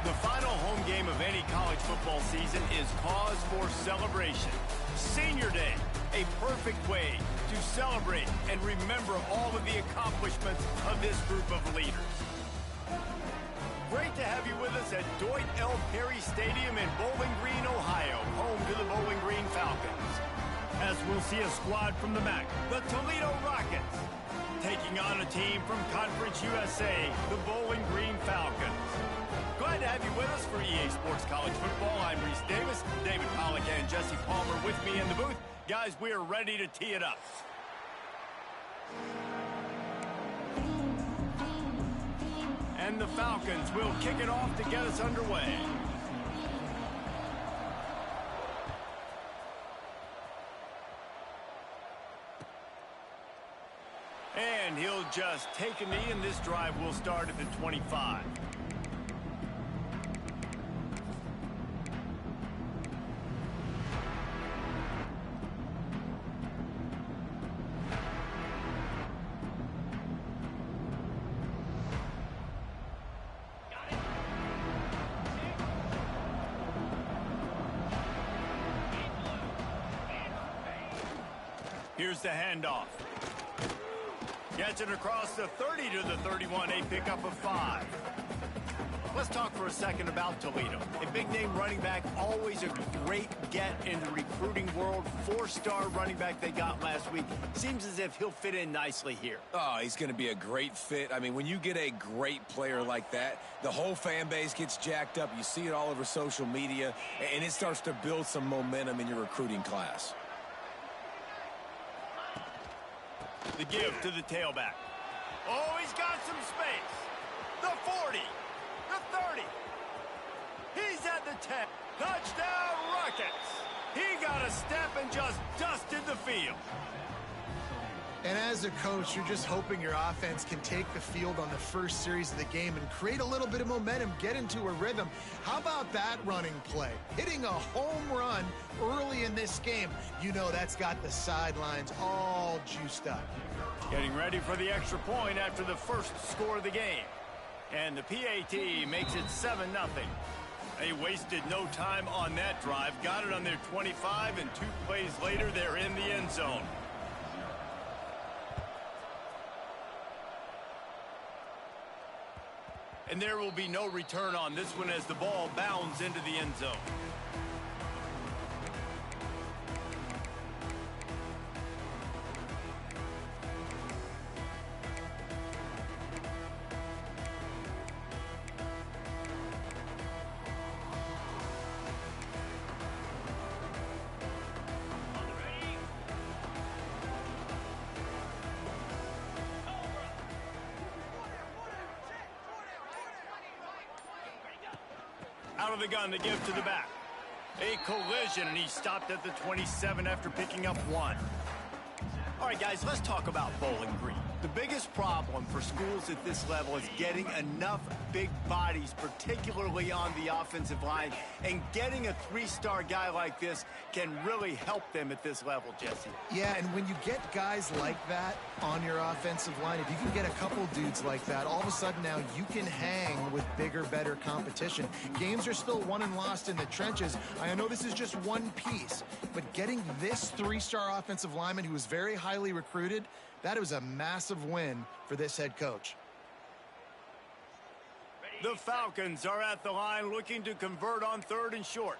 The final home game of any college football season is cause for celebration. Senior Day, a perfect way to celebrate and remember all of the accomplishments of this group of leaders. Great to have you with us at Dwight L. Perry Stadium in Bowling Green, Ohio, home to the Bowling Green Falcons. As we'll see a squad from the MAC, the Toledo Rockets, taking on a team from Conference USA, the Bowling Green Falcons. Glad to have you with us for EA Sports College Football. I'm Reese Davis, David Pollack and Jesse Palmer with me in the booth. Guys, we are ready to tee it up. And the Falcons will kick it off to get us underway. And he'll just take a knee, and this drive will start at the 25. Here's the handoff. Gets it across the 30 to the 31, a pickup of 5. Let's talk for a second about Toledo. A big-name running back, always a great get in the recruiting world. 4-star running back they got last week. Seems as if he'll fit in nicely here. Oh, he's going to be a great fit. I mean, when you get a great player like that, the whole fan base gets jacked up. You see it all over social media, and it starts to build some momentum in your recruiting class. The give to the tailback. Oh, he's got some space. The 40. The 30. He's at the 10. Touchdown, Rockets. He got a step and just dusted the field. And as a coach, you're just hoping your offense can take the field on the first series of the game and create a little bit of momentum, get into a rhythm. How about that running play? Hitting a home run early in this game. You know that's got the sidelines all juiced up. Getting ready for the extra point after the first score of the game. And the PAT makes it 7-0. They wasted no time on that drive. Got it on their 25, and 2 plays later, they're in the end zone. And there will be no return on this one as the ball bounds into the end zone. Out of the gun to give to the back. A collision, and he stopped at the 27 after picking up 1. All right, guys, let's talk about Bowling Green. The biggest problem for schools at this level is getting enough big bodies, particularly on the offensive line, and getting a 3-star guy like this can really help them at this level, Jesse. Yeah, and when you get guys like that on your offensive line, if you can get a couple dudes like that, all of a sudden now you can hang with bigger, better competition. Games are still won and lost in the trenches. I know this is just one piece, but getting this 3-star offensive lineman who was very highly recruited, that was a massive win for this head coach. The Falcons are at the line looking to convert on 3rd and short.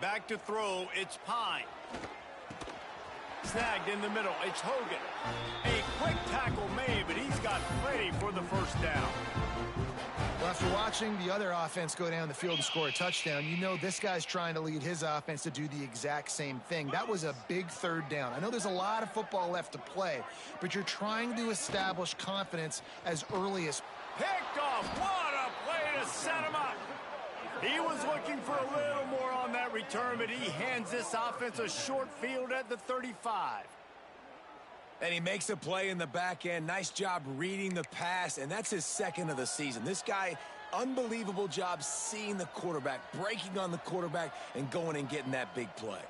Back to throw, it's Pine. Snagged in the middle, it's Hogan. A quick tackle made, but he's got plenty for the first down. Well, after watching the other offense go down the field and score a touchdown, you know this guy's trying to lead his offense to do the exact same thing. That was a big 3rd down. I know there's a lot of football left to play, but you're trying to establish confidence as early as... Picked off. What a play to set him up. He was looking for a little more on that return, but he hands this offense a short field at the 35. And he makes a play in the back end. Nice job reading the pass, and that's his 2nd of the season. This guy, unbelievable job seeing the quarterback, breaking on the quarterback, and going and getting that big play.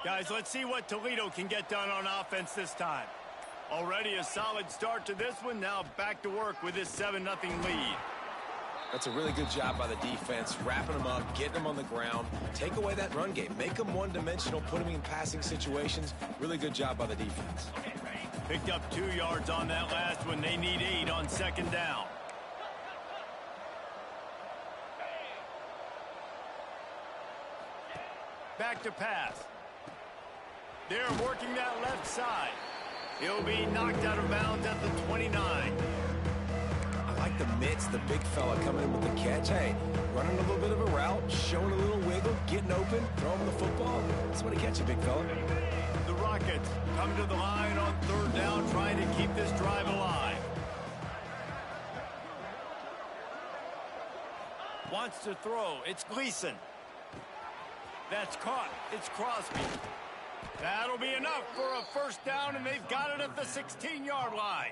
Guys, let's see what Toledo can get done on offense this time. Already a solid start to this one. Now back to work with this 7-0 lead. That's a really good job by the defense, wrapping them up, getting them on the ground. Take away that run game. Make them one-dimensional, put them in passing situations. Really good job by the defense. Picked up 2 yards on that last one. They need 8 on second down. Back to pass. They're working that left side. He'll be knocked out of bounds at the 29. I like the mitts, the big fella coming in with the catch. Hey, running a little bit of a route, showing a little wiggle, getting open, throwing the football. That's what he catch you, big fella. The Rockets come to the line on third down, trying to keep this drive alive. Wants to throw. It's Gleason. That's caught. It's Crosby. That'll be enough for a first down, and they've got it at the 16-yard line.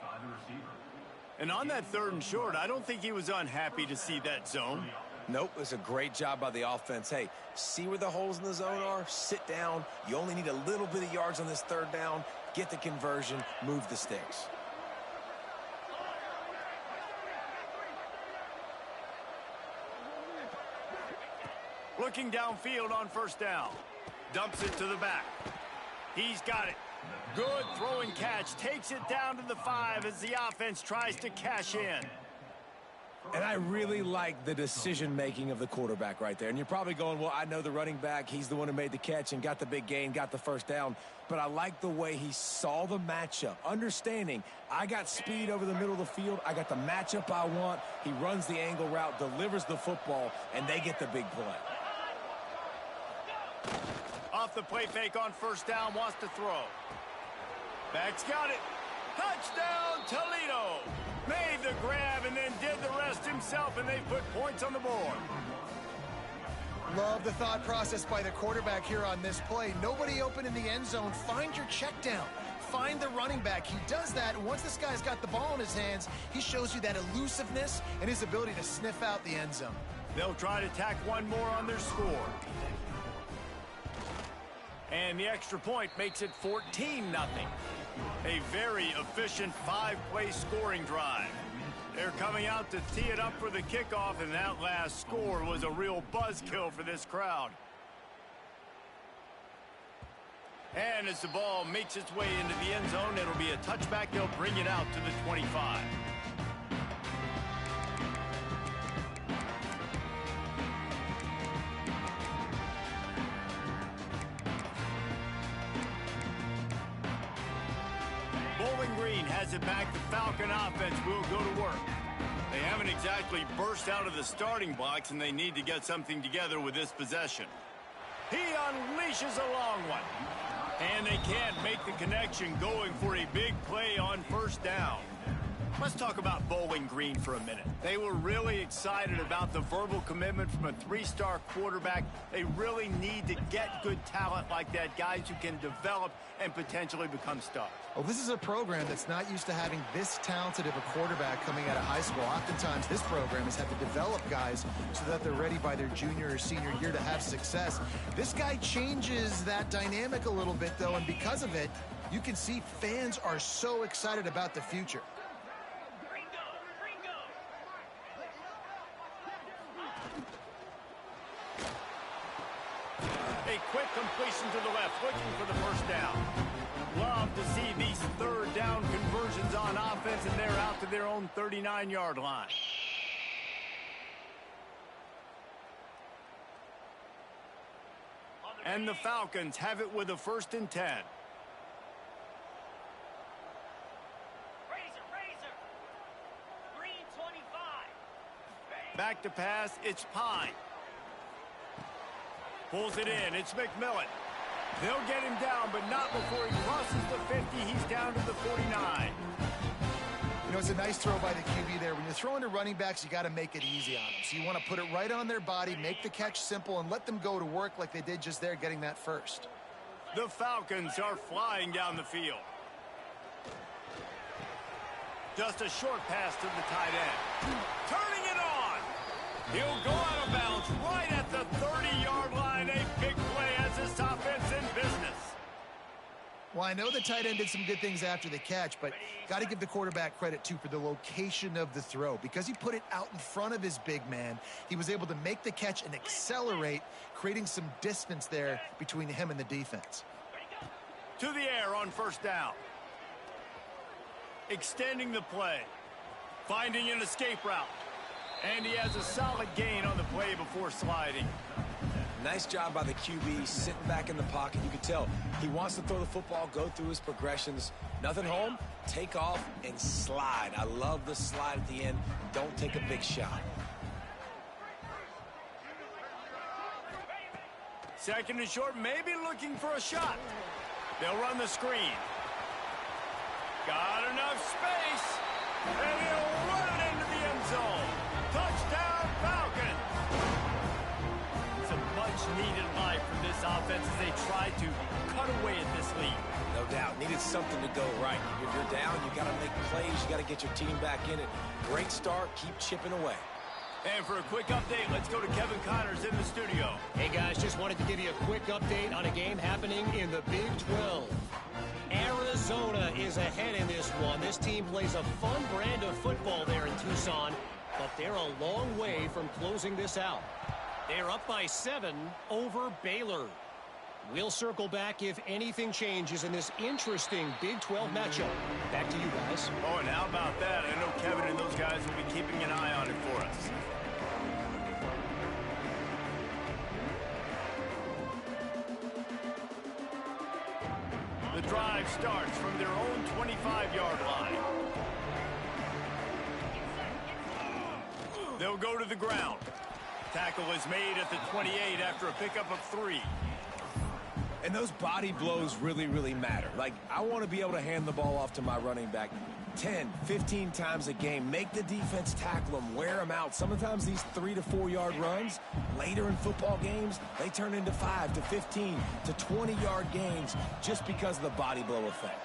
And on that 3rd and short, I don't think he was unhappy to see that zone. Nope, it's a great job by the offense. Hey, see where the holes in the zone are? Sit down. You only need a little bit of yards on this 3rd down. Get the conversion. Move the sticks. Looking downfield on first down. Dumps it to the back. He's got it. Good throwing catch. Takes it down to the 5 as the offense tries to cash in. And I really like the decision-making of the quarterback right there. And you're probably going, well, I know the running back. He's the one who made the catch and got the big gain, got the first down. But I like the way he saw the matchup, understanding I got speed over the middle of the field. I got the matchup I want. He runs the angle route, delivers the football, and they get the big play. Off the play fake on first down, wants to throw. Back's got it. Touchdown, Toledo. Made the grab and then did the rest himself, and they put points on the board. Love the thought process by the quarterback here on this play. Nobody open in the end zone. Find your check down. Find the running back. He does that, and once this guy's got the ball in his hands, he shows you that elusiveness and his ability to sniff out the end zone. They'll try to tack one more on their score. And the extra point makes it 14-0. A very efficient 5-play scoring drive. They're coming out to tee it up for the kickoff, and that last score was a real buzzkill for this crowd. And as the ball makes its way into the end zone, it'll be a touchback. They'll bring it out to the 25. Bowling Green has it back. The Falcon offense will go to work. They haven't exactly burst out of the starting blocks, and they need to get something together with this possession. He unleashes a long one. And they can't make the connection, going for a big play on first down. Let's talk about Bowling Green for a minute. They were really excited about the verbal commitment from a 3-star quarterback. They really need to get good talent like that, guys who can develop and potentially become stars. Well, this is a program that's not used to having this talented of a quarterback coming out of high school. Oftentimes, this program has had to develop guys so that they're ready by their junior or senior year to have success. This guy changes that dynamic a little bit, though, and because of it, you can see fans are so excited about the future. A quick completion to the left, looking for the first down. Love to see these third down conversions on offense, and they're out to their own 39-yard line. And the Falcons have it with a 1st and 10. Green 25. Back to pass, it's Pine. Pulls it in, it's McMillan. They'll get him down, but not before he crosses the 50. He's down to the 49. You know, it's a nice throw by the QB there. When you're throwing to running backs, you got to make it easy on them. So you want to put it right on their body, make the catch simple, and let them go to work like they did just there, getting that first. The Falcons are flying down the field. Just a short pass to the tight end. Turning it on. He'll go out of bounds right at the 30-yard line. A big play as this offense in business. I know the tight end did some good things after the catch, but got to give the quarterback credit, too, for the location of the throw. Because he put it out in front of his big man, he was able to make the catch and accelerate, creating some distance there between him and the defense. To the air on first down. Extending the play. Finding an escape route. And he has a solid gain on the play before sliding. Nice job by the QB, sitting back in the pocket. You can tell he wants to throw the football, go through his progressions. Nothing home, take off, and slide. I love the slide at the end. Don't take a big shot. Second and short, maybe looking for a shot. They'll run the screen. Got enough space. And he'll run it into the end zone. Touchdown, Falcons. Some much-needed life from this offense as they try to cut away at this lead. No doubt. Needed something to go right. If you're down, you got to make plays. You got to get your team back in it. Great start. Keep chipping away. And for a quick update, let's go to Kevin Connors in the studio. Hey, guys, just wanted to give you a quick update on a game happening in the Big 12. Arizona is ahead in this one. This team plays a fun brand of football there in Tucson, but they're a long way from closing this out. They're up by 7 over Baylor. We'll circle back if anything changes in this interesting Big 12 matchup. Back to you guys. Oh, and how about that? I know Kevin and those guys will be keeping an eye on it for us. The drive starts from their own 25-yard line. They'll go to the ground. Tackle is made at the 28 after a pickup of 3. And those body blows really, really matter. Like, I want to be able to hand the ball off to my running back 10, 15 times a game. Make the defense tackle them, wear them out. Sometimes these 3 to 4 yard runs, later in football games, they turn into 5 to 15 to 20-yard gains just because of the body blow effect.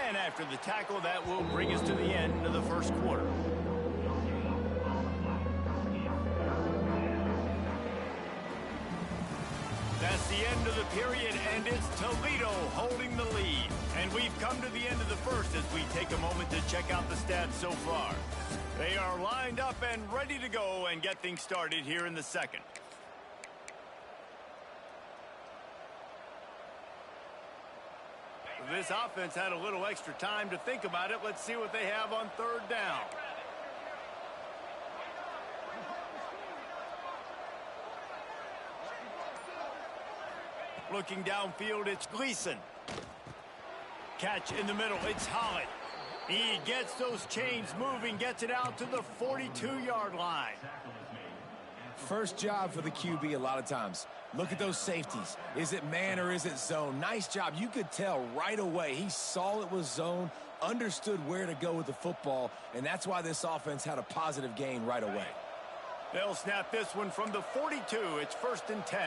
And after the tackle, that will bring us to the end of the first quarter. That's the end of the period, and it's Toledo holding the lead. And we've come to the end of the first as we take a moment to check out the stats so far. They are lined up and ready to go and get things started here in the second. This offense had a little extra time to think about it. Let's see what they have on third down. Looking downfield, it's Gleason. Catch in the middle, it's Holland. He gets those chains moving, gets it out to the 42-yard line. First job for the QB a lot of times. Look at those safeties. Is it man or is it zone? Nice job. You could tell right away. He saw it was zone, understood where to go with the football, and that's why this offense had a positive gain right away. They'll snap this one from the 42. It's 1st and 10.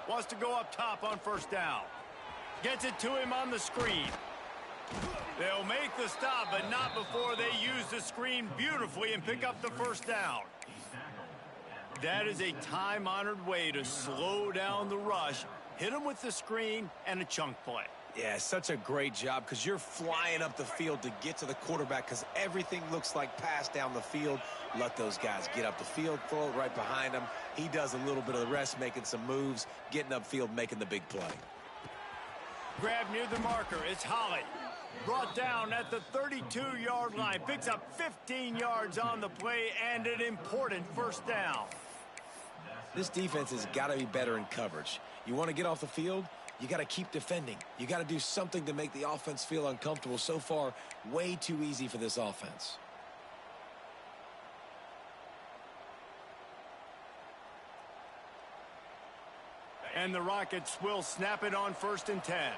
Wants to go up top on first down. Gets it to him on the screen. They'll make the stop, but not before they use the screen beautifully and pick up the first down. That is a time-honored way to slow down the rush, hit them with the screen, and a chunk play. Yeah, such a great job because you're flying up the field to get to the quarterback because everything looks like pass down the field. Let those guys get up the field, throw it right behind him. He does a little bit of the rest, making some moves, getting upfield, making the big play. Grab near the marker. It's Holly. Brought down at the 32-yard line. Picks up 15 yards on the play and an important first down. This defense has got to be better in coverage. You want to get off the field? You got to keep defending. You got to do something to make the offense feel uncomfortable. So far, way too easy for this offense. And the Rockets will snap it on 1st and 10.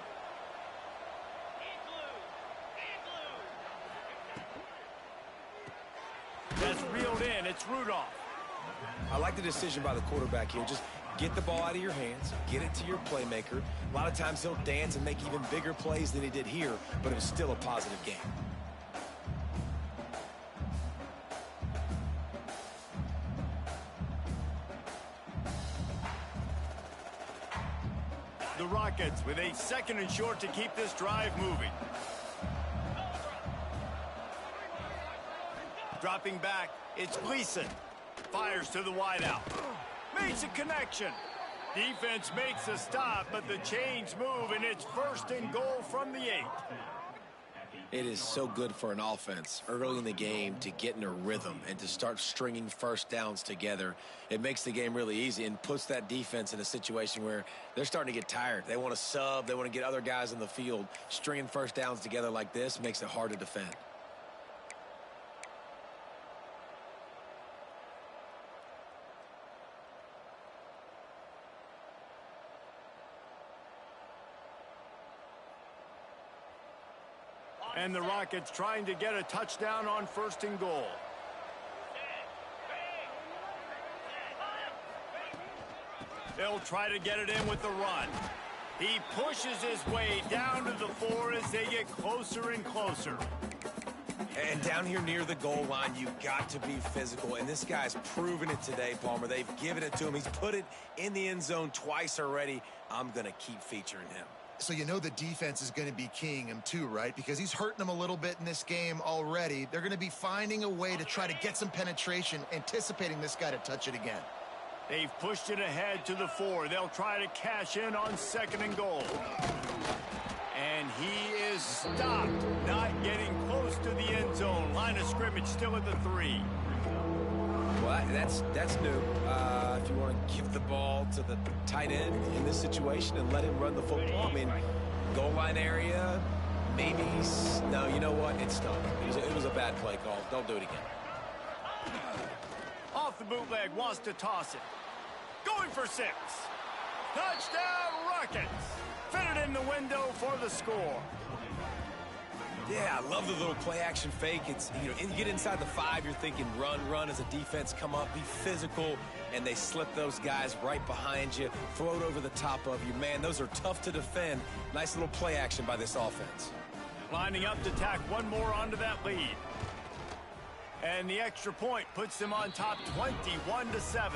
That's reeled in. It's Rudolph. I like the decision by the quarterback here. Just Get the ball out of your hands, get it to your playmaker. A lot of times he'll dance and make even bigger plays than he did here, but it was still a positive game. The Rockets with a 2nd and short to keep this drive moving. Dropping back, it's Gleason. Fires to the wideout. Makes a connection. Defense makes a stop, but the chains move, and it's 1st and goal from the 8. It is so good for an offense early in the game to get in a rhythm and to start stringing first downs together. It makes the game really easy and puts that defense in a situation where they're starting to get tired. They want to sub. They want to get other guys in the field. Stringing first downs together like this makes it hard to defend. And the Rockets trying to get a touchdown on 1st and goal. They'll try to get it in with the run. He pushes his way down to the 4 as they get closer and closer. And down here near the goal line, you've got to be physical. And this guy's proven it today, Palmer. They've given it to him. He's put it in the end zone twice already. I'm going to keep featuring him. So you know the defense is going to be keying him too, right? Because he's hurting them a little bit in this game already. They're going to be finding a way to try to get some penetration, anticipating this guy to touch it again. They've pushed it ahead to the 4. They'll try to cash in on 2nd and goal. And he is stopped, not getting close to the end zone. Line of scrimmage still at the 3. Well, that's new. If you want to give the ball to the tight end in this situation and let him run the football, I mean, goal line area, maybe. No, you know what? It's not. It was a bad play call. Don't do it again. Off the bootleg, wants to toss it. Going for 6. Touchdown, Rockets. Fitted in the window for the score. Yeah, I love the little play-action fake. It's, you get inside the 5, you're thinking run as a defense, come up, be physical, and they slip those guys right behind you, float over the top of you. Man, those are tough to defend. Nice little play-action by this offense. Lining up to tack one more onto that lead. And the extra point puts them on top 21-7.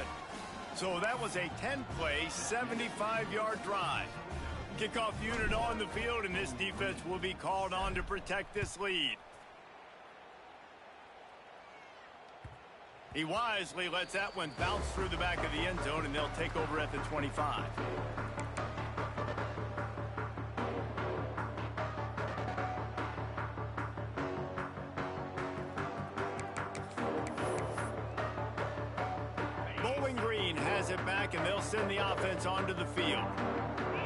So that was a 10-play, 75-yard drive. Kickoff unit on the field, and this defense will be called on to protect this lead. He wisely lets that one bounce through the back of the end zone, and they'll take over at the 25. Bowling Green has it back, and they'll send the offense onto the field.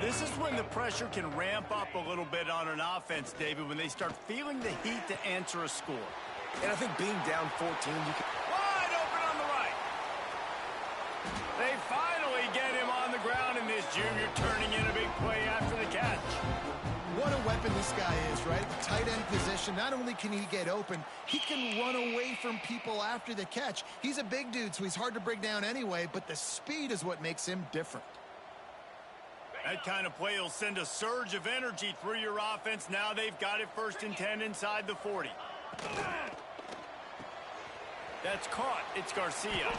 This is when the pressure can ramp up a little bit on an offense, David, when they start feeling the heat to answer a score. And I think being down 14, you can... Wide open on the right. They finally get him on the ground, and this junior turning in a big play after the catch. What a weapon this guy is, right? The tight end position, not only can he get open, he can run away from people after the catch. He's a big dude, so he's hard to bring down anyway, but the speed is what makes him different. That kind of play will send a surge of energy through your offense. Now they've got it 1st and 10 inside the 40. That's caught. It's Garcia.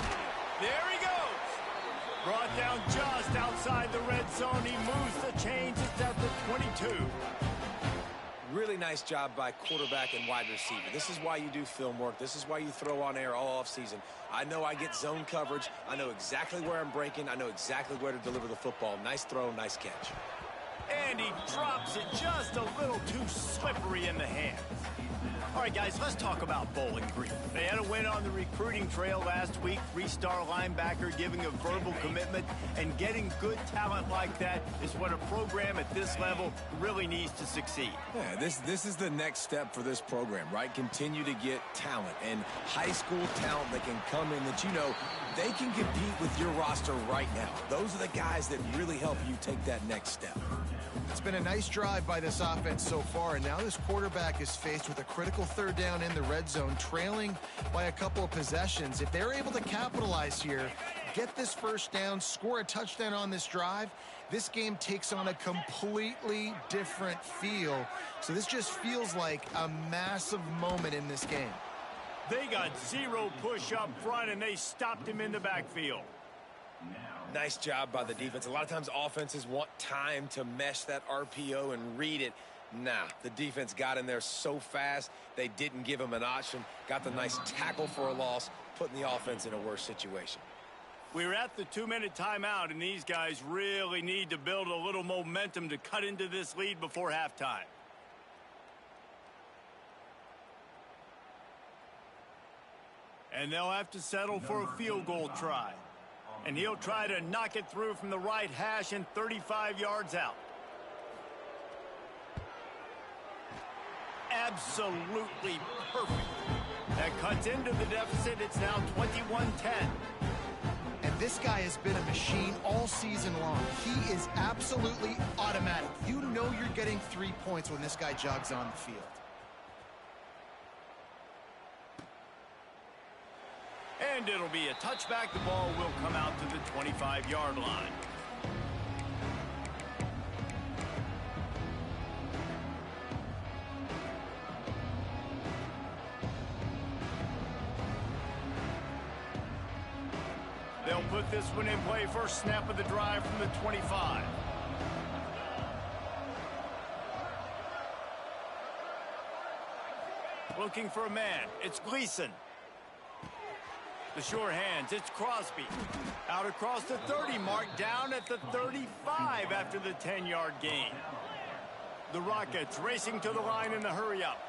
There he goes. Brought down just outside the red zone. He moves the chains. It's at the 22. Really nice job by quarterback and wide receiver. This is why you do film work. This is why you throw on air all offseason. I know I get zone coverage. I know exactly where I'm breaking. I know exactly where to deliver the football. Nice throw, nice catch. And he drops it just a little too slippery in the hands. All right, guys, let's talk about Bowling Green. They had a win on the recruiting trail last week. 3-star linebacker giving a verbal commitment, and getting good talent like that is what a program at this level really needs to succeed. Yeah, this is the next step for this program, right? Continue to get talent and high school talent that can come in that they can compete with your roster right now. Those are the guys that really help you take that next step. It's been a nice drive by this offense so far, and now this quarterback is faced with a critical 3rd down in the red zone, trailing by a couple of possessions. If they're able to capitalize here, get this first down, score a touchdown on this drive, this game takes on a completely different feel. So this just feels like a massive moment in this game. They got zero push up front, and they stopped him in the backfield. Nice job by the defense. A lot of times offenses want time to mesh that RPO and read it. Nah, the defense got in there so fast, they didn't give him an option. Got the nice tackle for a loss, putting the offense in a worse situation. We're at the 2-minute timeout, and these guys really need to build a little momentum to cut into this lead before halftime. And they'll have to settle for a field goal try. And he'll try to knock it through from the right hash and 35 yards out. Absolutely perfect. That cuts into the deficit. It's now 21-10. And this guy has been a machine all season long. He is absolutely automatic. You know you're getting 3 points when this guy jogs on the field. And it'll be a touchback. The ball will come out to the 25-yard line. They'll put this one in play. First snap of the drive from the 25. Looking for a man. It's Gleason. The sure hands, it's Crosby. Out across the 30 mark, down at the 35 after the 10-yard gain. The Rockets racing to the line in the hurry-up.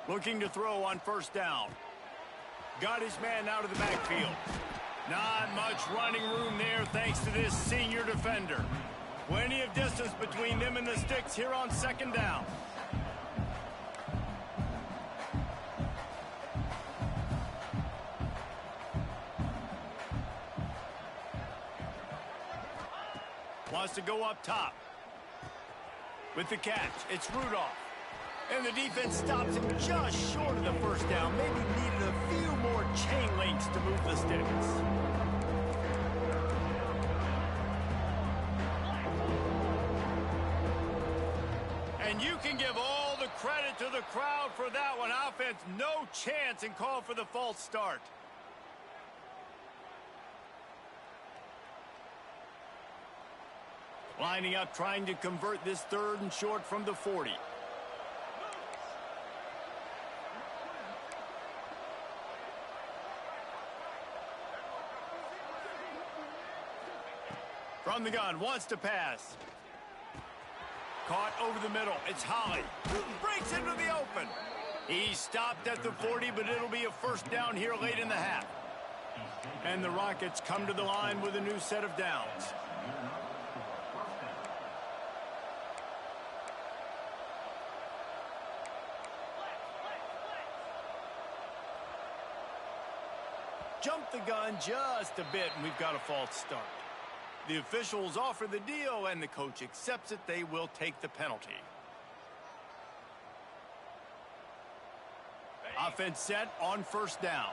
Looking to throw on first down. Got his man out of the backfield. Not much running room there thanks to this senior defender. Plenty of distance between them and the sticks here on second down. Wants to go up top. With the catch, it's Rudolph. And the defense stops him just short of the first down. Maybe needed a few more chain links to move the sticks. And you can give all the credit to the crowd for that one. Offense, no chance, and call for the false start. Lining up, trying to convert this 3rd and short from the 40. From the gun, wants to pass. Caught over the middle. It's Holly. Breaks into the open. He stopped at the 40, but it'll be a first down here late in the half. And the Rockets come to the line with a new set of downs. Jump the gun just a bit, and we've got a false start. The officials offer the deal, and the coach accepts it. They will take the penalty. Offense set on first down.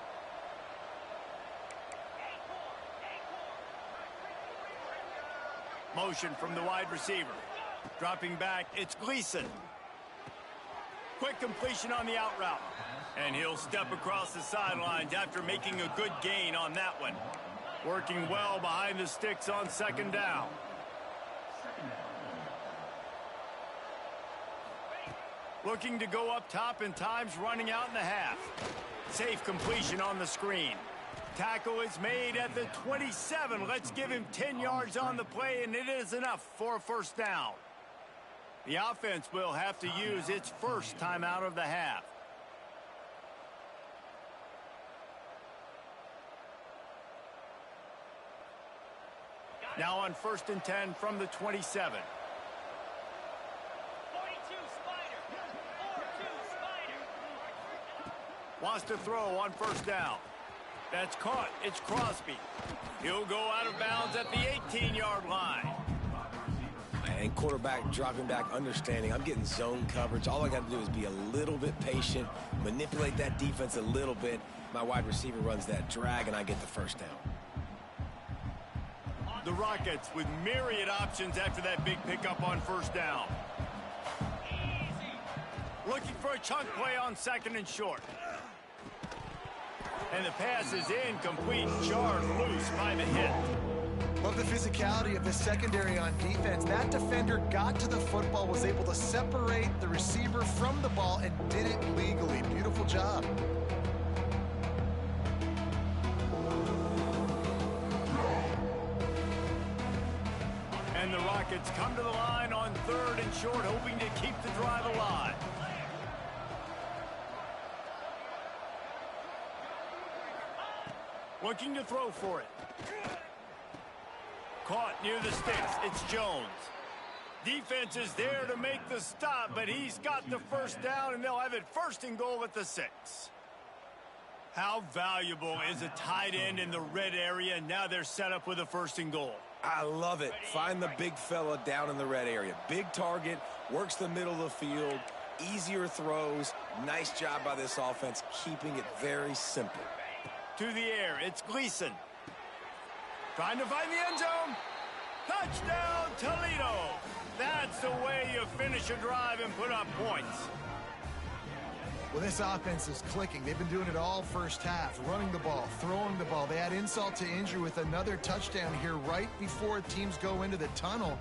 Motion from the wide receiver. Dropping back, it's Gleason. Quick completion on the out route. And he'll step across the sidelines after making a good gain on that one. Working well behind the sticks on second down. Looking to go up top, and time's running out in the half. Safe completion on the screen. Tackle is made at the 27. Let's give him 10 yards on the play, and it is enough for a first down. The offense will have to use its first timeout of the half. Now on 1st and 10 from the 27. 42 Spider. 4-2 Spider. Wants to throw on first down. That's caught. It's Crosby. He'll go out of bounds at the 18-yard line. And quarterback dropping back, understanding I'm getting zone coverage. All I got to do is be a little bit patient, manipulate that defense a little bit. My wide receiver runs that drag, and I get the first down. The Rockets with myriad options after that big pickup on first down. Looking for a chunk play on second and short. And the pass is incomplete, jarred loose by the hit. Love the physicality of the secondary on defense. That defender got to the football, was able to separate the receiver from the ball, and did it legally. Beautiful job. And the Rockets come to the line on third and short, hoping to keep the drive alive. Looking to throw for it. Caught near the sticks. It's Jones. Defense is there to make the stop, but he's got the first down, and they'll have it first and goal at the 6. How valuable is a tight end in the red area? Now they're set up with a first and goal. I love it. Find the big fella down in the red area. Big target, works the middle of the field, easier throws. Nice job by this offense, keeping it very simple. To the air, it's Gleason. Trying to find the end zone. Touchdown, Toledo. That's the way you finish a drive and put up points. Well, this offense is clicking. They've been doing it all first half, running the ball, throwing the ball. They add insult to injury with another touchdown here right before teams go into the tunnel.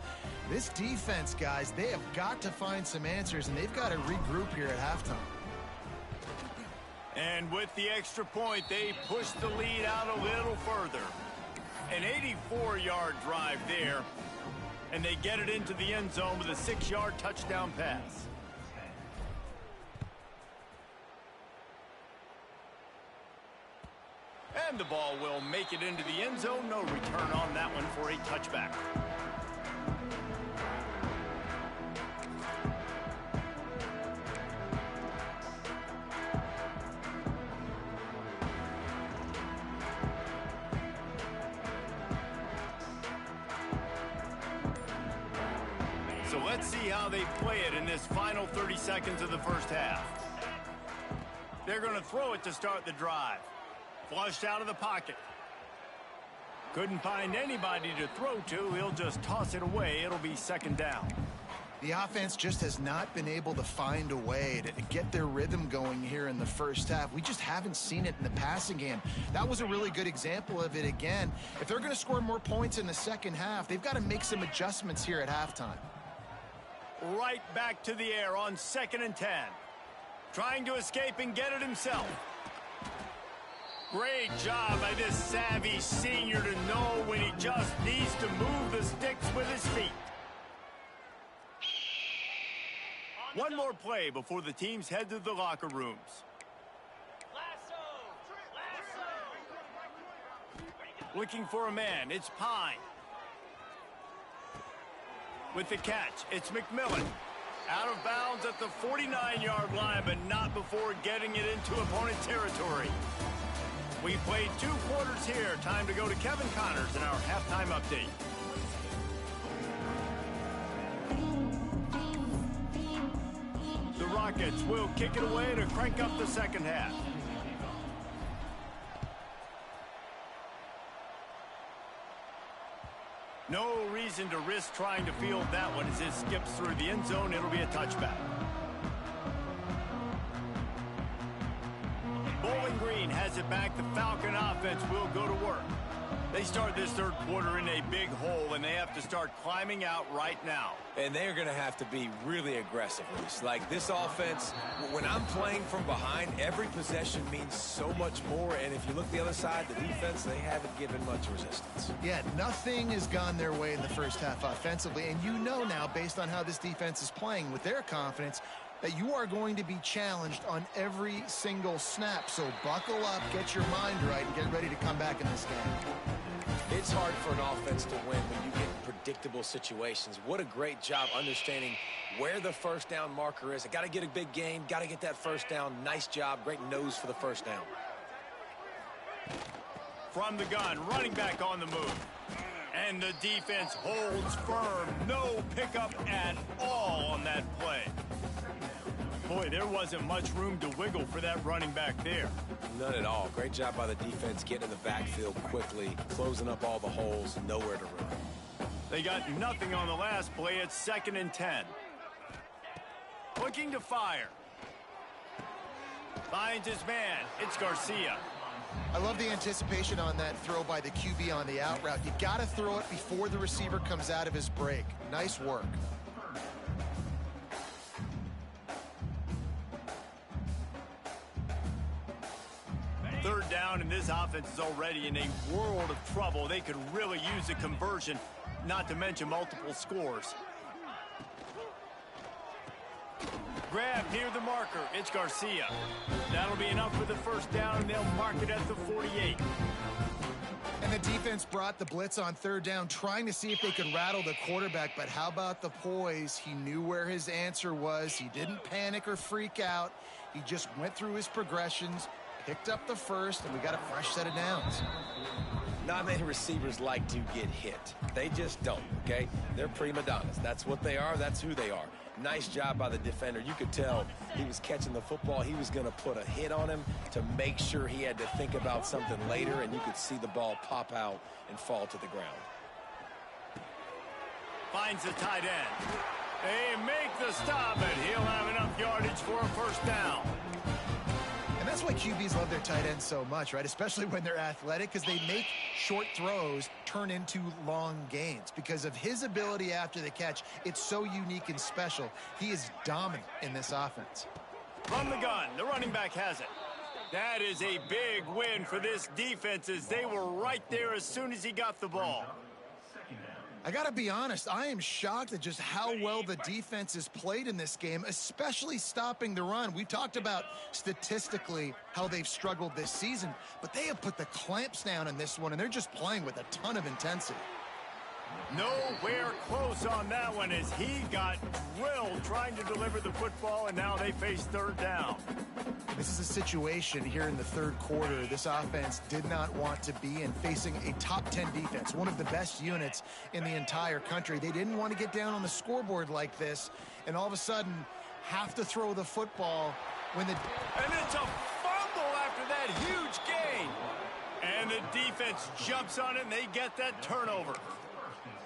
This defense, guys, they have got to find some answers, and they've got to regroup here at halftime. And with the extra point, they push the lead out a little further. An 84-yard drive there, and they get it into the end zone with a 6-yard touchdown pass. And the ball will make it into the end zone. No return on that one for a touchback. So let's see how they play it in this final 30 seconds of the first half. They're going to throw it to start the drive. Flushed out of the pocket. Couldn't find anybody to throw to. He'll just toss it away. It'll be second down. The offense just has not been able to find a way to get their rhythm going here in the first half. We just haven't seen it in the passing game. That was a really good example of it again. If they're going to score more points in the second half, they've got to make some adjustments here at halftime. Right back to the air on 2nd and 10. Trying to escape and get it himself. Great job by this savvy senior to know when he just needs to move the sticks with his feet. One more play before the teams head to the locker rooms. Looking for a man, it's Pine. With the catch, it's McMillan. Out of bounds at the 49-yard line, but not before getting it into opponent territory. We played 2 quarters here. Time to go to Kevin Connors in our halftime update. The Rockets will kick it away to crank up the second half. No reason to risk trying to field that one as it skips through the end zone. It'll be a touchback. Bowling Green has it back. The Falcon offense will go to work. They start this third quarter in a big hole, and they have to start climbing out right now. And they're going to have to be really aggressive, Reese. Like this offense, when I'm playing from behind, every possession means so much more. And if you look the other side, the defense, they haven't given much resistance. Yeah, nothing has gone their way in the first half offensively. And you know now, based on how this defense is playing with their confidence, that you are going to be challenged on every single snap. So buckle up, get your mind right, and get ready to come back in this game. It's hard for an offense to win when you get in predictable situations. What a great job understanding where the first down marker is. I got to get a big gain, got to get that first down. Nice job, great nose for the first down. From the gun, running back on the move. And the defense holds firm. No pickup at all on that play. Boy, there wasn't much room to wiggle for that running back there. None at all. Great job by the defense getting in the backfield quickly, closing up all the holes, nowhere to run. They got nothing on the last play. It's 2nd and 10. Looking to fire. Finds his man. It's Garcia. I love the anticipation on that throw by the QB on the out route. You got to throw it before the receiver comes out of his break. Nice work. Third down, and this offense is already in a world of trouble. They could really use a conversion, not to mention multiple scores. Grab near the marker. It's Garcia. That'll be enough for the first down, and they'll mark it at the 48. And the defense brought the blitz on third down, trying to see if they could rattle the quarterback. But how about the poise? He knew where his answer was. He didn't panic or freak out. He just went through his progressions, picked up the first, and we got a fresh set of downs. Not many receivers like to get hit. They just don't, okay? They're prima donnas. That's what they are. That's who they are. Nice job by the defender. You could tell he was catching the football. He was going to put a hit on him to make sure he had to think about something later, and you could see the ball pop out and fall to the ground. Finds the tight end. They make the stop, and he'll have enough yardage for a first down. And that's why QBs love their tight ends so much, right? Especially when they're athletic, because they make short throws turn into long gains. Because of his ability after the catch, it's so unique and special. He is dominant in this offense. From the gun, the running back has it. That is a big win for this defense, as they were right there as soon as he got the ball. I got to be honest, I am shocked at just how well the defense has played in this game, especially stopping the run. We talked about statistically how they've struggled this season, but they have put the clamps down in this one, and they're just playing with a ton of intensity. Nowhere close on that one, as he got drilled trying to deliver the football, and now they face third down. This is a situation here in the third quarter this offense did not want to be in, facing a top 10 defense, one of the best units in the entire country. They didn't want to get down on the scoreboard like this, and all of a sudden have to throw the football when the... And it's a fumble after that huge gain. And the defense jumps on it, and they get that turnover.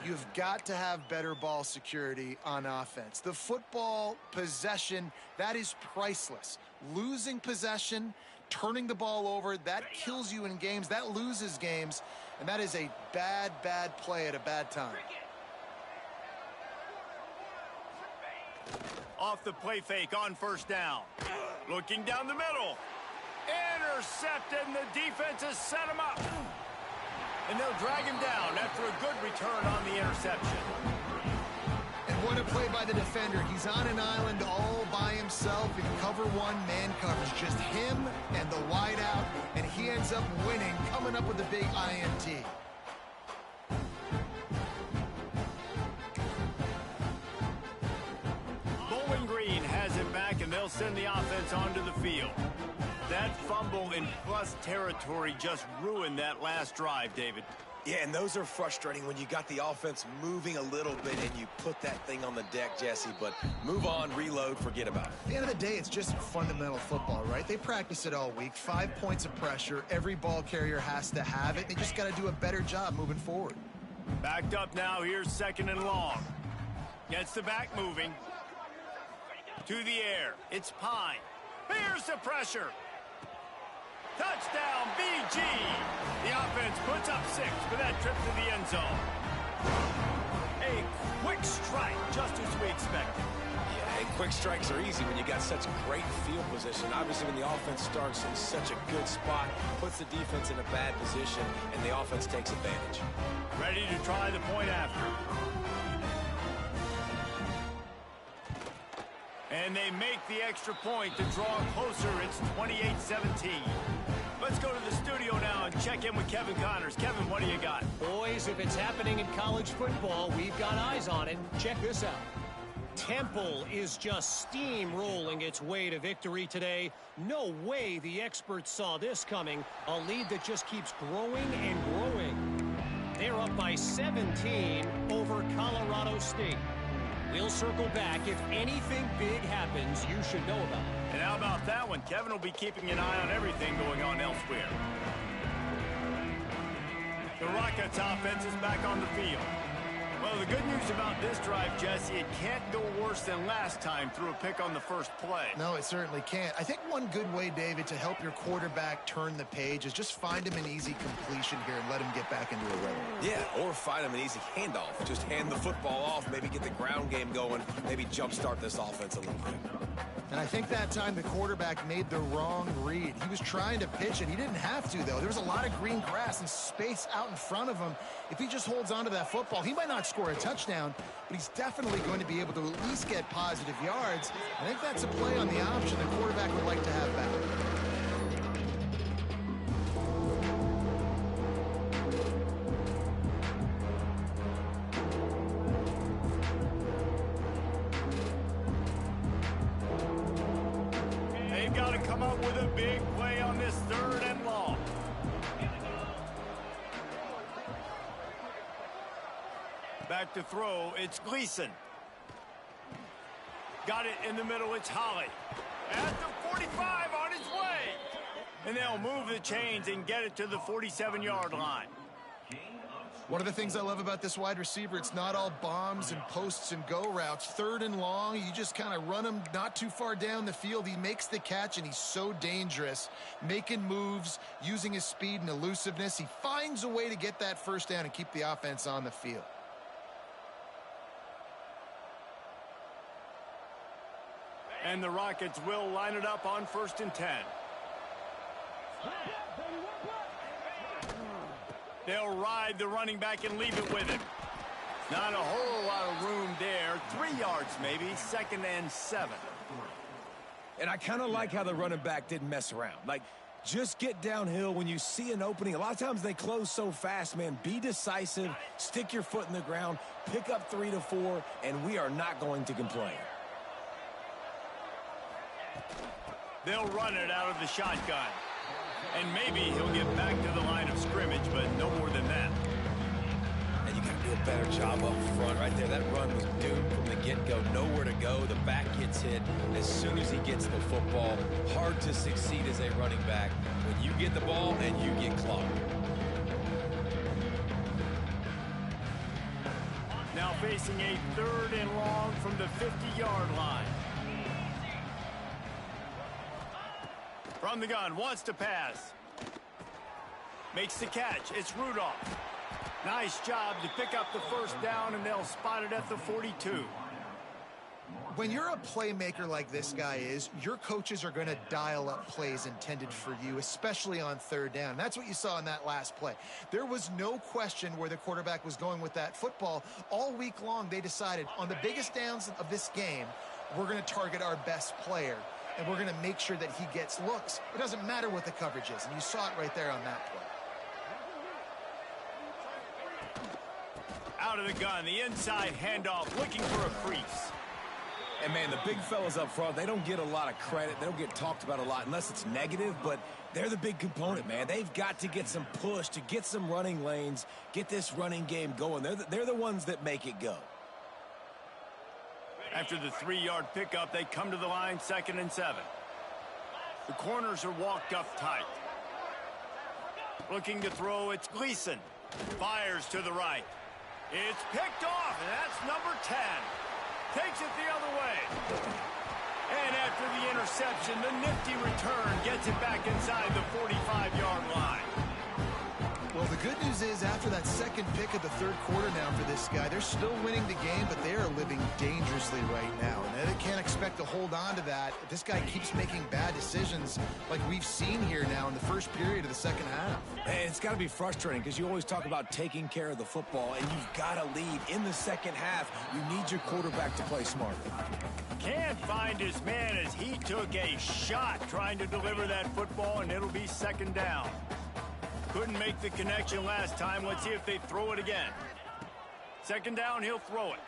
You've got to have better ball security on offense. The football possession, that is priceless. Losing possession, turning the ball over, that kills you in games, that loses games, and that is a bad, bad play at a bad time. Off the play fake on first down. Looking down the middle. Intercepted, and the defense has set him up. And they'll drag him down after a good return on the interception. And what a play by the defender. He's on an island all by himself in cover one, man coverage. Just him and the wide out, and he ends up winning, coming up with a big INT. Bowling Green has it back, and they'll send the offense onto the field. That fumble in plus territory just ruined that last drive, David. Yeah, and those are frustrating when you got the offense moving a little bit and you put that thing on the deck, Jesse, but move on, reload, forget about it. At the end of the day, it's just fundamental football, right? They practice it all week. 5 points of pressure. Every ball carrier has to have it. They just got to do a better job moving forward. Backed up now. Here's 2nd and long. Gets the back moving. To the air. It's Pine. Here's the pressure. Touchdown, BG! The offense puts up 6 for that trip to the end zone. A quick strike, just as we expected. Yeah, and quick strikes are easy when you got such great field position. Obviously, when the offense starts in such a good spot, puts the defense in a bad position, and the offense takes advantage. Ready to try the point after. And they make the extra point to draw closer. It's 28-17. Let's go to the studio now and check in with Kevin Connors. Kevin, what do you got? Boys, if it's happening in college football, we've got eyes on it. Check this out. Temple is just steamrolling its way to victory today. No way the experts saw this coming. A lead that just keeps growing and growing. They're up by 17 over Colorado State. We'll circle back. If anything big happens, you should know about it. And how about that one? Kevin will be keeping an eye on everything going on elsewhere. The Rockets offense is back on the field. Well, the good news about this drive, Jesse, it can't go worse than last time through a pick on the first play. No, it certainly can't. I think one good way, David, to help your quarterback turn the page is just find him an easy completion here and let him get back into a rhythm. Yeah, or find him an easy handoff. Just hand the football off, maybe get the ground game going, maybe jumpstart this offense a little bit. And I think that time the quarterback made the wrong read. He was trying to pitch it. He didn't have to, though. There was a lot of green grass and space out in front of him. If he just holds on to that football, he might not score a touchdown, but he's definitely going to be able to at least get positive yards. I think that's a play on the option the quarterback would like to have back. They've got to come up with a big play on this 3rd and long. Back to throw, it's Gleason. Got it in the middle, it's Holly. At the 45 on his way. And they'll move the chains and get it to the 47-yard line. One of the things I love about this wide receiver, it's not all bombs and posts and go routes. 3rd and long, you just kind of run him not too far down the field. He makes the catch, and he's so dangerous, making moves, using his speed and elusiveness. He finds a way to get that first down and keep the offense on the field. And the Rockets will line it up on 1st and 10. They'll ride the running back and leave it with him. Not a whole lot of room there. 3 yards maybe. 2nd and 7. And I kind of like how the running back didn't mess around. Like, just get downhill when you see an opening. A lot of times they close so fast, man. Be decisive. Stick your foot in the ground. Pick up 3 to 4, and we are not going to complain. They'll run it out of the shotgun. And maybe he'll get back to the line of scrimmage, but no more than that. And you got to do a better job up front right there. That run was doomed from the get-go. Nowhere to go. The back gets hit as soon as he gets the football. Hard to succeed as a running back when you get the ball and you get clogged. Now facing a 3rd and long from the 50-yard line. From the gun, wants to pass. Makes the catch. It's Rudolph. Nice job to pick up the first down, and they'll spot it at the 42. When you're a playmaker like this guy is, your coaches are going to dial up plays intended for you, especially on 3rd down. That's what you saw in that last play. There was no question where the quarterback was going with that football. All week long, they decided on the biggest downs of this game, we're going to target our best player, and we're going to make sure that he gets looks. It doesn't matter what the coverage is, and you saw it right there on that play. Out of the gun, the inside handoff, looking for a crease. And, man, the big fellas up front, they don't get a lot of credit. They don't get talked about a lot unless it's negative, but they're the big component, man. They've got to get some push to get some running lanes, get this running game going. They're the ones that make it go. After the 3-yard pickup, they come to the line, 2nd and 7. The corners are walked up tight. Looking to throw, it's Gleason. Fires to the right. It's picked off, and that's number 10. Takes it the other way. And after the interception, the nifty return gets it back inside the 45-yard line. Well, the good news is after that second pick of the 3rd quarter now for this guy, they're still winning the game, but they are living dangerously right now. And they can't expect to hold on to that if this guy keeps making bad decisions like we've seen here now in the first period of the second half. And it's got to be frustrating because you always talk about taking care of the football, and you've got to lead in the second half. You need your quarterback to play smart. Can't find his man as he took a shot trying to deliver that football, and it'll be 2nd down. Couldn't make the connection last time. Let's see if they throw it again. 2nd down, he'll throw it.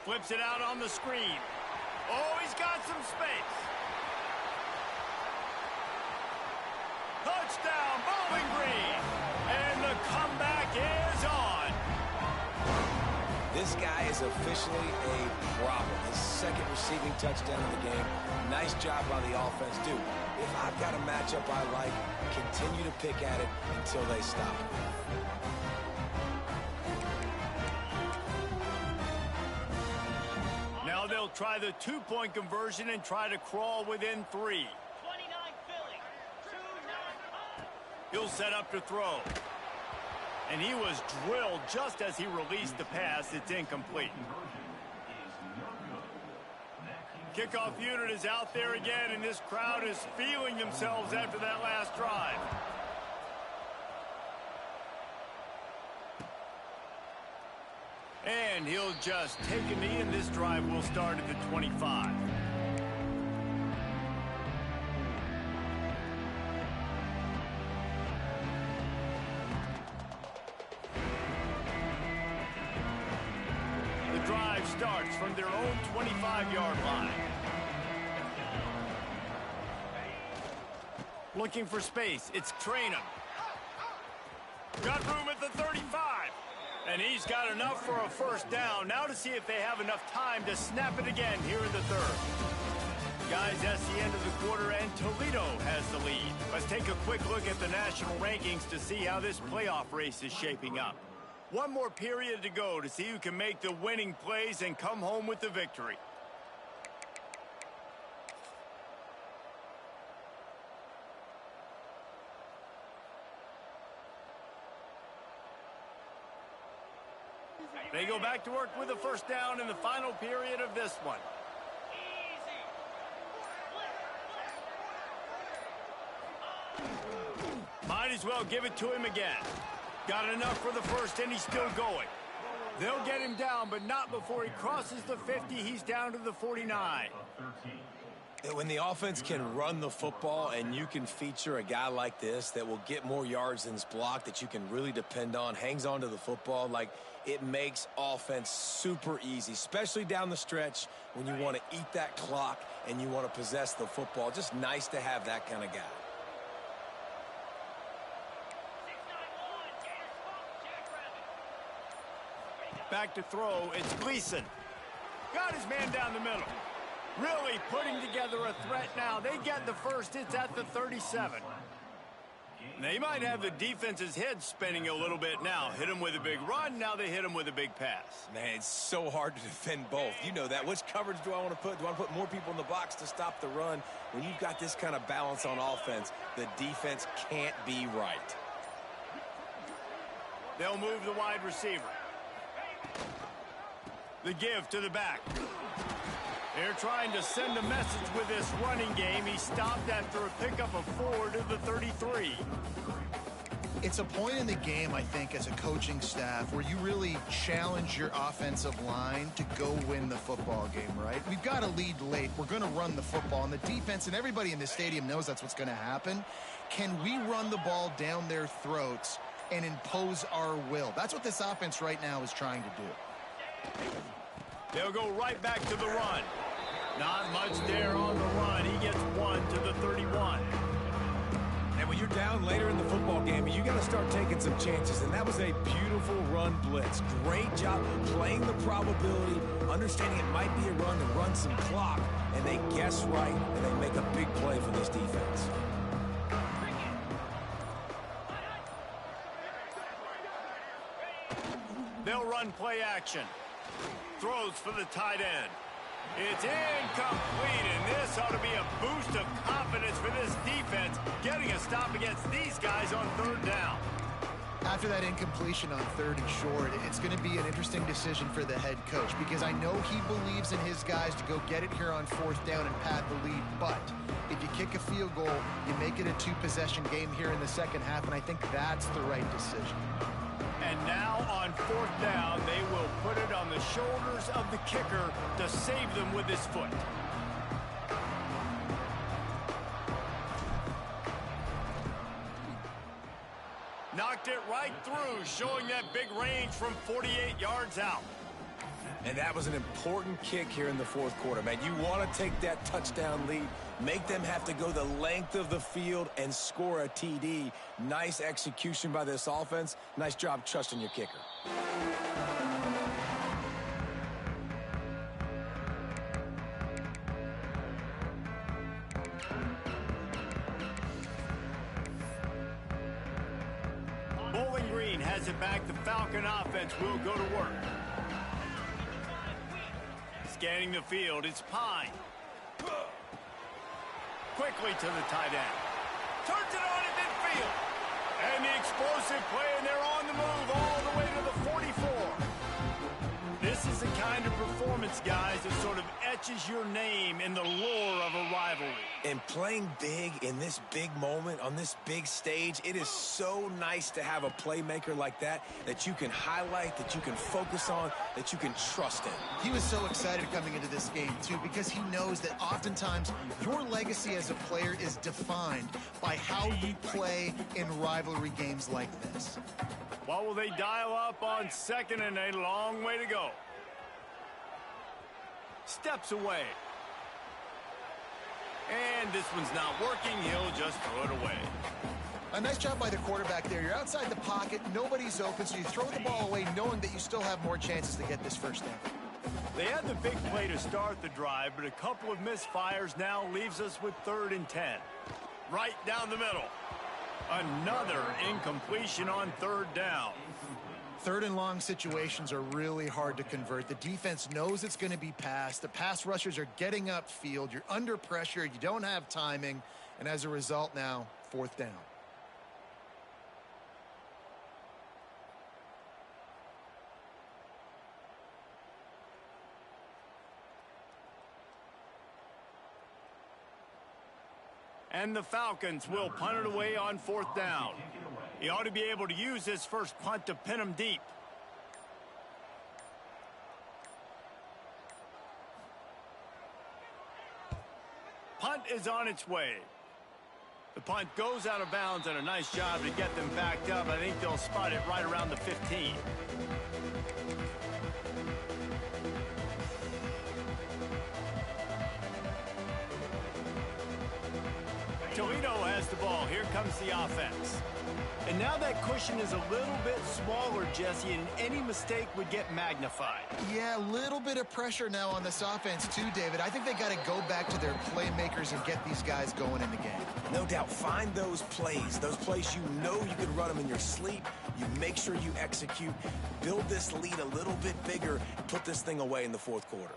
Flips it out on the screen. Oh, he's got some space. Touchdown, Bowling Green. And the comeback is on. is officially a problem. His second receiving touchdown of the game. Nice job by the offense. Dude, if I've got a matchup I like, continue to pick at it until they stop. Now they'll try the two-point conversion and try to crawl within 3. 29 Philly. 2-9. He'll set up to throw. And he was drilled just as he released the pass. It's incomplete. Kickoff unit is out there again, and this crowd is feeling themselves after that last drive. And he'll just take a knee, and this drive will start at the 25. The drive starts from their own 25-yard line. Looking for space. It's Traynham. Got room at the 35. And he's got enough for a first down. Now to see if they have enough time to snap it again here in the third. Guys, that's the end of the quarter, and Toledo has the lead. Let's take a quick look at the national rankings to see how this playoff race is shaping up. One more period to go to see who can make the winning plays and come home with the victory. They go back to work with a first down in the final period of this one. Might as well give it to him again. Got enough for the first, and he's still going. They'll get him down, but not before he crosses the 50. He's down to the 49. When the offense can run the football and you can feature a guy like this that will get more yards than his block, that you can really depend on, hangs on to the football, like, it makes offense super easy, especially down the stretch when you want to eat that clock and you want to possess the football. Just nice to have that kind of guy. Back to throw. It's Gleason. Got his man down the middle. Really putting together a threat now. They get the first. It's at the 37. They might have the defense's head spinning a little bit now. Hit him with a big run. Now they hit him with a big pass. Man, it's so hard to defend both. You know that. Which coverage do I want to put? Do I want to put more people in the box to stop the run? When you've got this kind of balance on offense, the defense can't be right. They'll move the wide receiver. The give to the back. They're trying to send a message with this running game. He stopped after a pickup of 4 to the 33. It's a point in the game, I think, as a coaching staff, where you really challenge your offensive line to go win the football game, right? We've got a lead late. We're going to run the football. And the defense and everybody in the stadium knows that's what's going to happen. Can we run the ball down their throats and impose our will? That's what this offense right now is trying to do. They'll go right back to the run. Not much there on the run. He gets 1 to the 31. And when you're down later in the football game, you got to start taking some chances. And that was a beautiful run blitz. Great job playing the probability, understanding it might be a run to run some clock. And they guess right, and they make a big play for this defense. They'll run play action. Throws for the tight end. It's incomplete, and this ought to be a boost of confidence for this defense, getting a stop against these guys on third down. After that incompletion on third and short, it's going to be an interesting decision for the head coach, because I know he believes in his guys to go get it here on fourth down and pad the lead, but if you kick a field goal, you make it a two-possession game here in the second half, and I think that's the right decision. And now on fourth down, they will put it on the shoulders of the kicker to save them with his foot. Knocked it right through, showing that big range from 48 yards out. And that was an important kick here in the fourth quarter, man. You want to take that touchdown lead, make them have to go the length of the field and score a TD. Nice execution by this offense. Nice job trusting your kicker. has it back. The Falcon offense will go to work. Scanning the field, it's Pine. Quickly to the tight end. Turns it on at midfield. And the explosive play, and they're on the move all the way to the 44. This is the kind of performance, guys, that sort of etches your name in the lore of a rivalry. And playing big in this big moment, on this big stage, it is so nice to have a playmaker like that you can highlight, that you can focus on, that you can trust in. He was so excited coming into this game, too, because he knows that oftentimes your legacy as a player is defined by how you play in rivalry games like this. What will they dial up on second, and a long way to go? Steps away. And this one's not working. He'll just throw it away. A nice job by the quarterback there. You're outside the pocket. Nobody's open, so you throw the ball away knowing that you still have more chances to get this first down. They had the big play to start the drive, but a couple of misfires now leaves us with 3rd and 10. Right down the middle. Another incompletion on 3rd down. 3rd and long situations are really hard to convert. The defense knows it's going to be passed. The pass rushers are getting upfield. You're under pressure. You don't have timing. And as a result now, 4th down. And the Falcons will punt it away on 4th down. He ought to be able to use this first punt to pin him deep. Punt is on its way. The punt goes out of bounds, and a nice job to get them backed up. I think they'll spot it right around the 15. Toledo has the ball. Here comes the offense. And now that cushion is a little bit smaller, Jesse, and any mistake would get magnified. Yeah, a little bit of pressure now on this offense too, David. I think they got to go back to their playmakers and get these guys going in the game. No doubt. Find those plays you know you can run them in your sleep. You make sure you execute. Build this lead a little bit bigger. Put this thing away in the 4th quarter.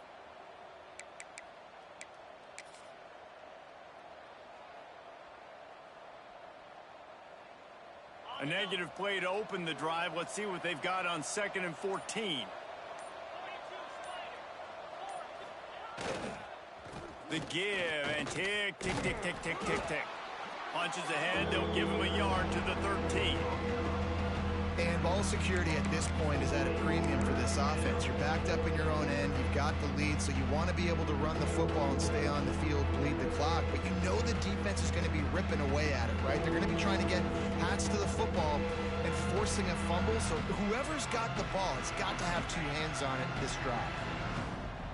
A negative play to open the drive. Let's see what they've got on 2nd and 14. The give, and tick, tick, tick, tick, tick, tick, tick. Punches ahead. They'll give him a yard to the 13. And ball security at this point is at a premium for this offense. You're backed up in your own end. You've got the lead, so you want to be able to run the football and stay on the field, bleed the clock. But you know the defense is going to be ripping away at it, right? They're going to be trying to get hats to the football and forcing a fumble. So whoever's got the ball has got to have 2 hands on it this drive.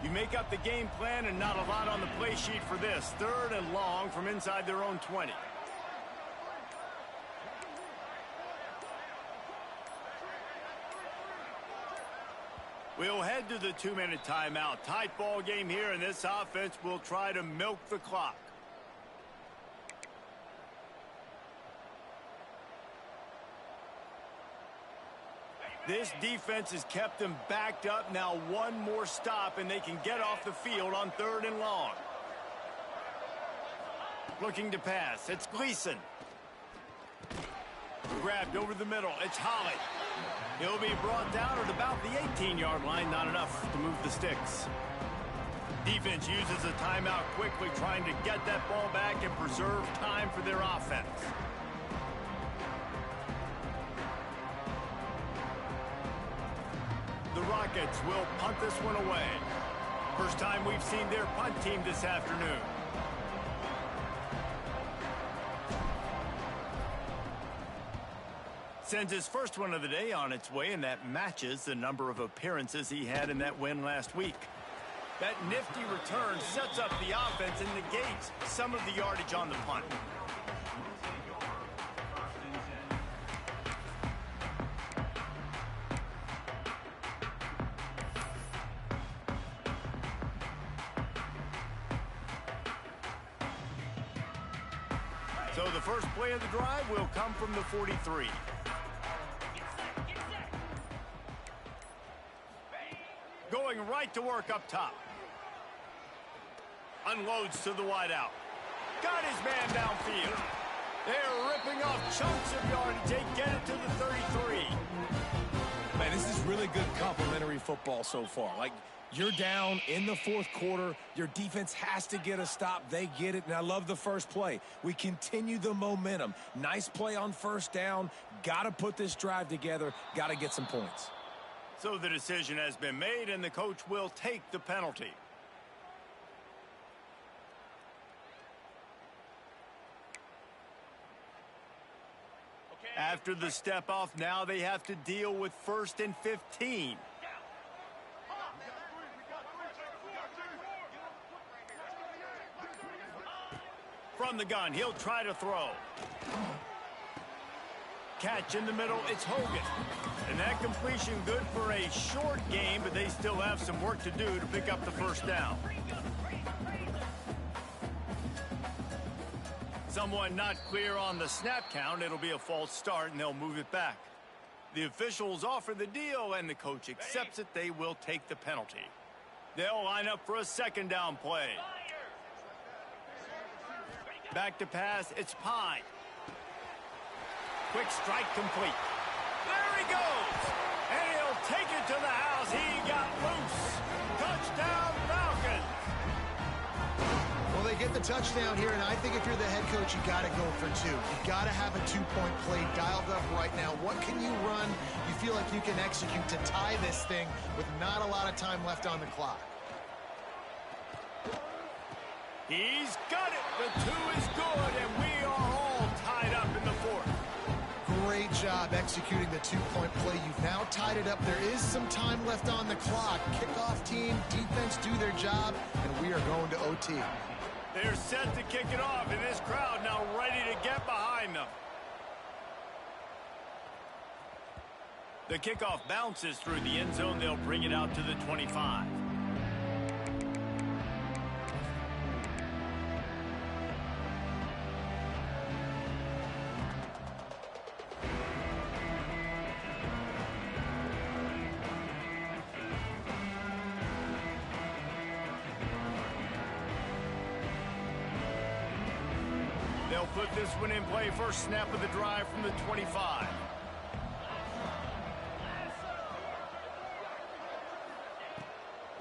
You make up the game plan, and not a lot on the play sheet for this. 3rd and long from inside their own 20. We'll head to the 2-minute timeout. Tight ball game here, and this offense will try to milk the clock. This defense has kept them backed up. Now one more stop, and they can get off the field on 3rd and long. Looking to pass. It's Gleason. Grabbed over the middle. It's Holly. He'll be brought down at about the 18-yard line. Not enough to move the sticks. Defense uses a timeout quickly, trying to get that ball back and preserve time for their offense. The Rockets will punt this one away. First time we've seen their punt team this afternoon. Sends his first one of the day on its way, and that matches the number of appearances he had in that win last week. That nifty return sets up the offense and negates some of the yardage on the punt. So the first play of the drive will come from the 43. going right to work up top. Unloads to the wideout. Got his man downfield. They're ripping off chunks of yardage. Get it to the 33. Man, this is really good complimentary football so far. Like, you're down in the fourth quarter. Your defense has to get a stop. They get it, and I love the first play. We continue the momentum. Nice play on first down. Got to put this drive together. Got to get some points. So the decision has been made, and the coach will take the penalty. After the step off, now they have to deal with 1st and 15. From the gun, he'll try to throw. Catch in the middle, it's Hogan. And that completion good for a short game, but they still have some work to do to pick up the first down. Someone not clear on the snap count. It'll be a false start, and they'll move it back. The officials offer the deal, and the coach accepts it. They will take the penalty. They'll line up for a second down play. Back to pass, it's Pine. Quick strike complete. There he goes! And he'll take it to the house. He got loose. Touchdown, Falcons! Well, they get the touchdown here, and I think if you're the head coach, you got to go for two. You got to have a two-point play dialed up right now. What can you run you feel like you can execute to tie this thing with not a lot of time left on the clock? He's got it. The two is good, and we are all tied up in the fourth. Great job executing the two-point play. You've now tied it up. There is some time left on the clock. Kickoff team, defense do their job, and we are going to OT. They're set to kick it off, and this crowd now ready to get behind them. The kickoff bounces through the end zone. They'll bring it out to the 25. They'll put this one in play. First snap of the drive from the 25.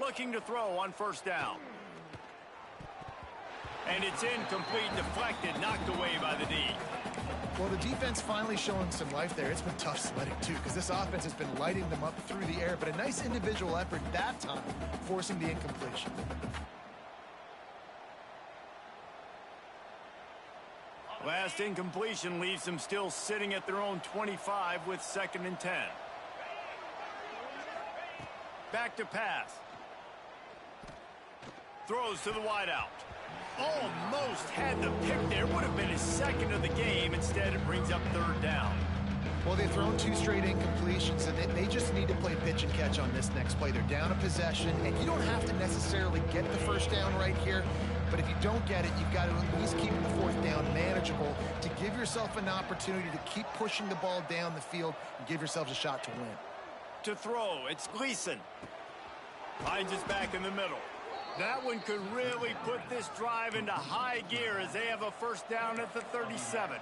Looking to throw on first down. And it's incomplete, deflected, knocked away by the D. Well, the defense finally showing some life there. It's been tough sledding, too, because this offense has been lighting them up through the air. But a nice individual effort that time, forcing the incompletion. Last incompletion leaves them still sitting at their own 25 with 2nd and 10. Back to pass. Throws to the wideout. Almost had the pick there. Would have been his second of the game. Instead, it brings up 3rd down. Well, they've thrown 2 straight incompletions, and they just need to play pitch and catch on this next play. They're down a possession, and you don't have to necessarily get the first down right here. But if you don't get it, you've got to at least keep the 4th down manageable to give yourself an opportunity to keep pushing the ball down the field and give yourselves a shot to win. To throw, it's Gleason. Finds his back in the middle. That one could really put this drive into high gear as they have a first down at the 37.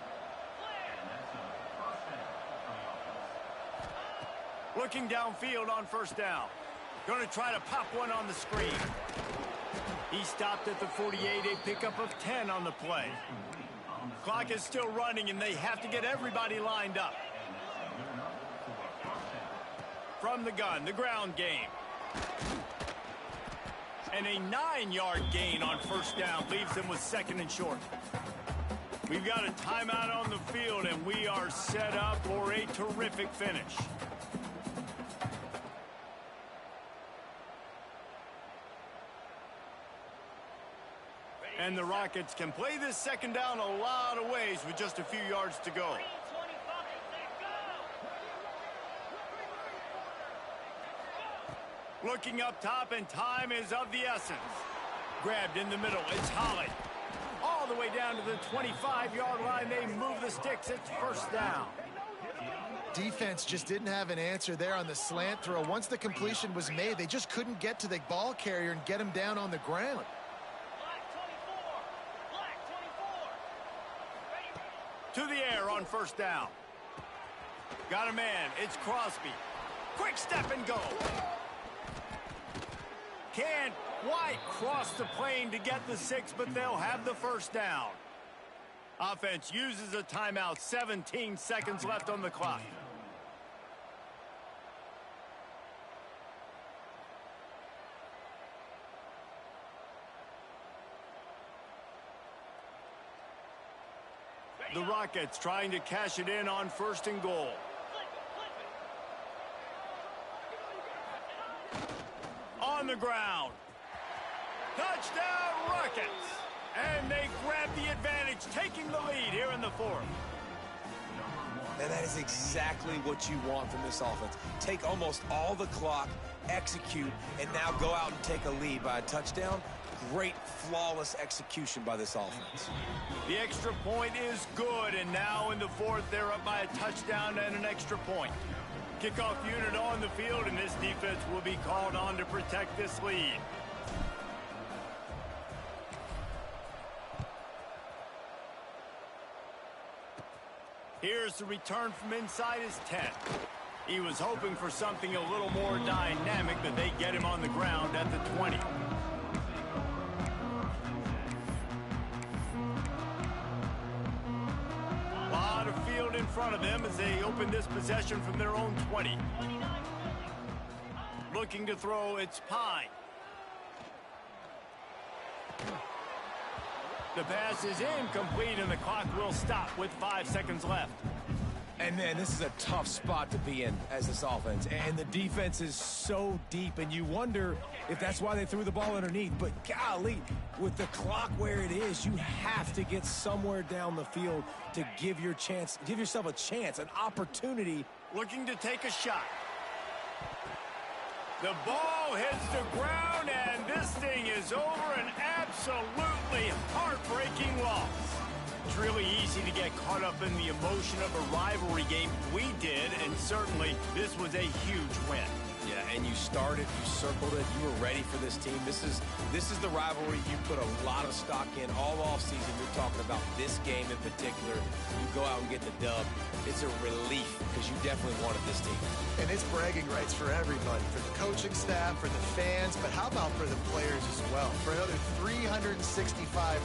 Looking downfield on first down. Going to try to pop one on the screen. He stopped at the 48, a pickup of 10 on the play. Clock is still running, and they have to get everybody lined up. From the gun, the ground game. And a 9-yard gain on first down leaves them with 2nd and short. We've got a timeout on the field, and we are set up for a terrific finish. And the Rockets can play this second down a lot of ways with just a few yards to go. Looking up top, and time is of the essence. Grabbed in the middle, it's Holly. All the way down to the 25-yard line, they move the sticks, it's first down. Defense just didn't have an answer there on the slant throw. Once the completion was made, they just couldn't get to the ball carrier and get him down on the ground. To the air on first down. Got a man. It's Crosby. Quick step and go. Can't quite cross the plane to get the 6, but they'll have the first down. Offense uses a timeout. 17 seconds left on the clock. The Rockets trying to cash it in on first and goal. On the ground. Touchdown Rockets. And they grab the advantage, taking the lead here in the fourth. And that is exactly what you want from this offense. Take almost all the clock, execute, and now go out and take a lead by a touchdown. Great, flawless execution by this offense. The extra point is good, and now in the fourth, they're up by a touchdown and an extra point. Kickoff unit on the field, and this defense will be called on to protect this lead. Here's the return from inside his 10. He was hoping for something a little more dynamic, but they get him on the ground at the 20. A lot of field in front of them as they open this possession from their own 20. Looking to throw, it's Pine. The pass is incomplete, and the clock will stop with 5 seconds left. And man, this is a tough spot to be in as this offense. And the defense is so deep, and you wonder if that's why they threw the ball underneath. But golly, with the clock where it is, you have to get somewhere down the field to give yourself a chance, an opportunity. Looking to take a shot. The ball hits the ground, and this thing is over. An absolutely heartbreaking loss. It's really easy to get caught up in the emotion of a rivalry game. We did, and certainly this was a huge win. Yeah, and you started, you circled it, you were ready for this team. This is the rivalry you put a lot of stock in all offseason. You're talking about this game in particular. You go out and get the dub. It's a relief because you definitely wanted this team. And it's bragging rights for everybody, for the coaching staff, for the fans, but how about for the players as well? For another 365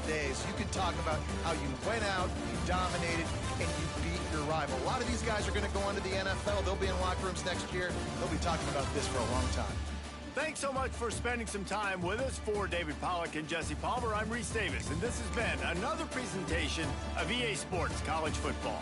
days, you can talk about how you went out, you dominated, and you beat your rival. A lot of these guys are going to go on to the NFL. They'll be in locker rooms next year. They'll be talking about this for a long time. Thanks so much for spending some time with us. For David Pollack and Jesse Palmer, I'm Reese Davis, and this has been another presentation of EA Sports College Football.